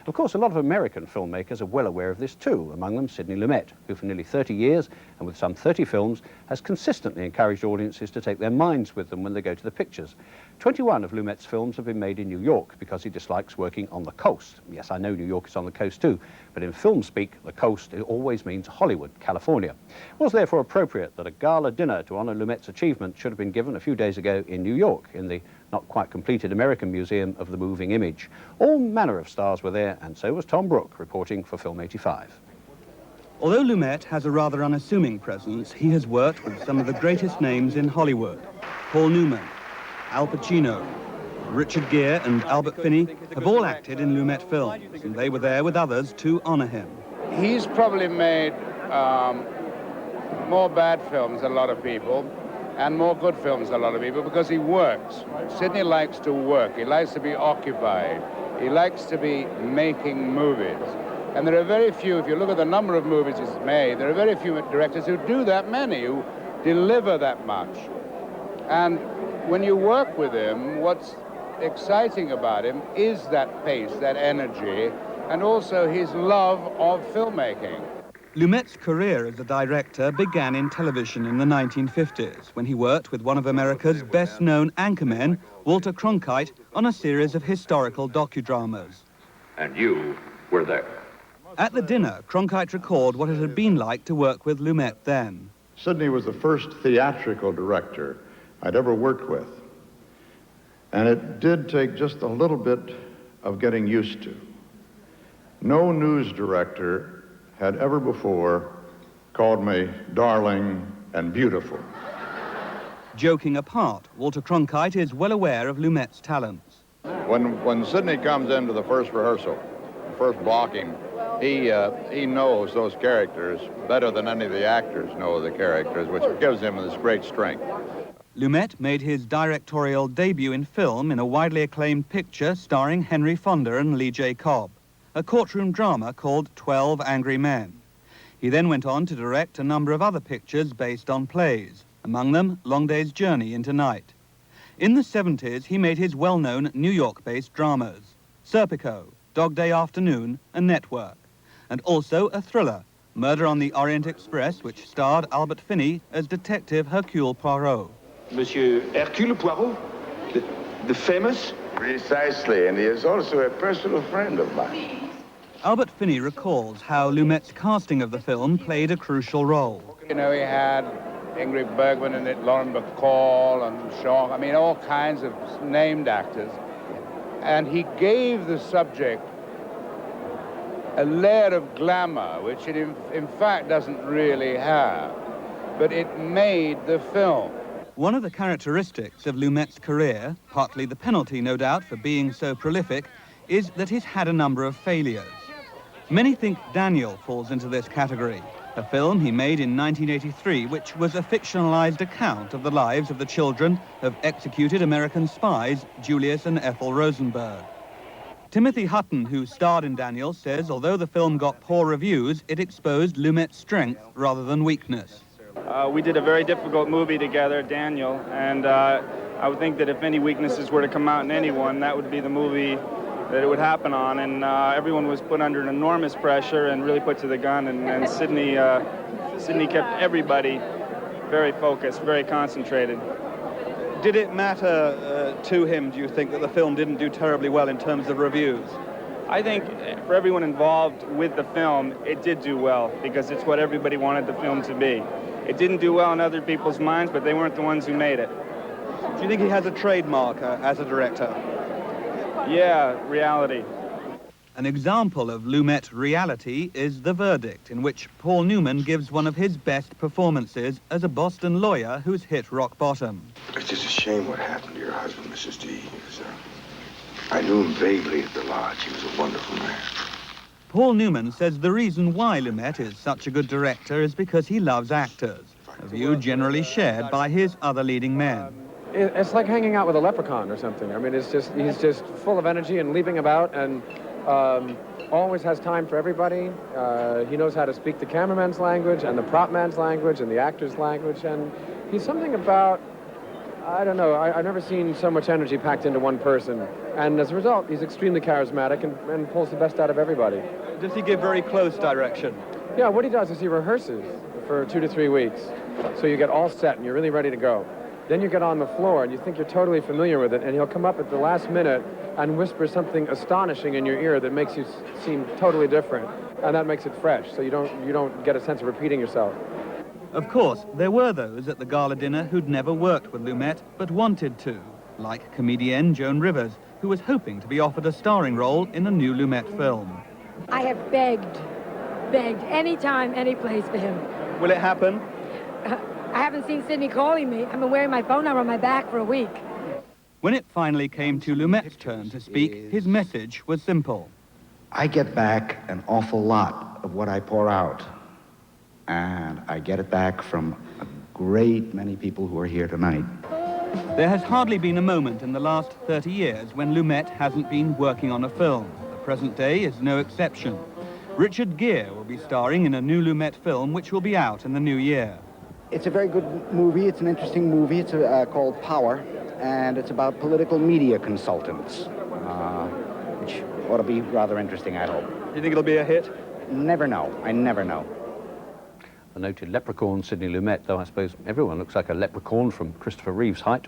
Of course, a lot of American filmmakers are well aware of this too, among them Sidney Lumet, who for nearly 30 years and with some 30 films has consistently encouraged audiences to take their minds with them when they go to the pictures. 21 of Lumet's films have been made in New York because he dislikes working on the coast. Yes, I know New York is on the coast too, but in film speak, the coast always means Hollywood, California. It was therefore appropriate that a gala dinner to honour Lumet's achievement should have been given a few days ago in New York, in the not quite completed American Museum of the Moving Image. All manner of stars were there, and so was Tom Brook, reporting for Film 85. Although Lumet has a rather unassuming presence, he has worked with some of the greatest names in Hollywood. Paul Newman, Al Pacino, Richard Gere and Albert Finney have all acted in Lumet films, and they were there with others to honour him. He's probably made more bad films than a lot of people, and more good films than a lot of people, because he works. Sidney likes to work. He likes to be occupied. He likes to be making movies. And there are very few, if you look at the number of movies he's made, there are very few directors who do that many, who deliver that much. And when you work with him, what's exciting about him is that pace, that energy, and also his love of filmmaking. Lumet's career as a director began in television in the 1950s, when he worked with one of America's best-known anchormen, Walter Cronkite, on a series of historical docudramas. And you were there. At the dinner, Cronkite recalled what it had been like to work with Lumet then. Sidney was the first theatrical director I'd ever worked with. And it did take just a little bit of getting used to. No news director had ever before called me darling and beautiful. Joking apart, Walter Cronkite is well aware of Lumet's talents. When Sidney comes into the first rehearsal, the first blocking, he knows those characters better than any of the actors know the characters, which gives him this great strength. Lumet made his directorial debut in film in a widely acclaimed picture starring Henry Fonda and Lee J. Cobb, a courtroom drama called 12 Angry Men. He then went on to direct a number of other pictures based on plays, among them Long Day's Journey into Night. In the 70s, he made his well-known New York-based dramas, Serpico, Dog Day Afternoon, and Network, and also a thriller, Murder on the Orient Express, which starred Albert Finney as Detective Hercule Poirot. Monsieur Hercule Poirot, the famous? Precisely, and he is also a personal friend of mine. Albert Finney recalls how Lumet's casting of the film played a crucial role. You know, he had Ingrid Bergman in it, Lauren Bacall and Shaw, I mean, all kinds of named actors. And he gave the subject a layer of glamour, which it in fact doesn't really have, but it made the film. One of the characteristics of Lumet's career, partly the penalty, no doubt, for being so prolific, is that he's had a number of failures. Many think Daniel falls into this category, a film he made in 1983, which was a fictionalized account of the lives of the children of executed American spies Julius and Ethel Rosenberg. Timothy Hutton, who starred in Daniel, says although the film got poor reviews, it exposed Lumet's strength rather than weakness. We did a very difficult movie together, Daniel, and I would think that if any weaknesses were to come out in anyone, that would be the movie that it would happen on, and everyone was put under an enormous pressure and really put to the gun, and Sidney kept everybody very focused, very concentrated. Did it matter to him, do you think, that the film didn't do terribly well in terms of reviews? I think for everyone involved with the film, it did do well, because it's what everybody wanted the film to be. It didn't do well in other people's minds, but they weren't the ones who made it. Do you think he has a trademark as a director? Yeah, reality. An example of Lumet reality is The Verdict, in which Paul Newman gives one of his best performances as a Boston lawyer who's hit rock bottom. It's just a shame what happened to your husband, Mrs. D. I knew him vaguely at the lodge. He was a wonderful man. Paul Newman says the reason why Lumet is such a good director is because he loves actors, a view generally shared by his other leading men. It's like hanging out with a leprechaun or something. I mean, he's just full of energy and leaping about, and always has time for everybody. He knows how to speak the cameraman's language and the prop man's language and the actor's language, and he's something about I don't know. I've never seen so much energy packed into one person. And as a result, he's extremely charismatic and pulls the best out of everybody. Does he give very close direction? Yeah, what he does is he rehearses for 2 to 3 weeks. So you get all set and you're really ready to go. Then you get on the floor and you think you're totally familiar with it, and he'll come up at the last minute and whisper something astonishing in your ear that makes you seem totally different. And that makes it fresh, so you don't get a sense of repeating yourself. Of course, there were those at the gala dinner who'd never worked with Lumet but wanted to, like comedienne Joan Rivers, who was hoping to be offered a starring role in a new Lumet film. I have begged any time, any place for him. Will it happen? I haven't seen Sidney calling me. I've been wearing my phone number on my back for a week. When it finally came to Lumet's turn to speak, his message was simple. I get back an awful lot of what I pour out. And I get it back from a great many people who are here tonight. There has hardly been a moment in the last 30 years when Lumet hasn't been working on a film. The present day is no exception. Richard Gere will be starring in a new Lumet film which will be out in the new year. It's a very good movie. It's an interesting movie. It's called Power, and it's about political media consultants, which ought to be rather interesting, I hope. Do you think it'll be a hit? Never know. I never know. The noted leprechaun Sidney Lumet, though I suppose everyone looks like a leprechaun from Christopher Reeve's height.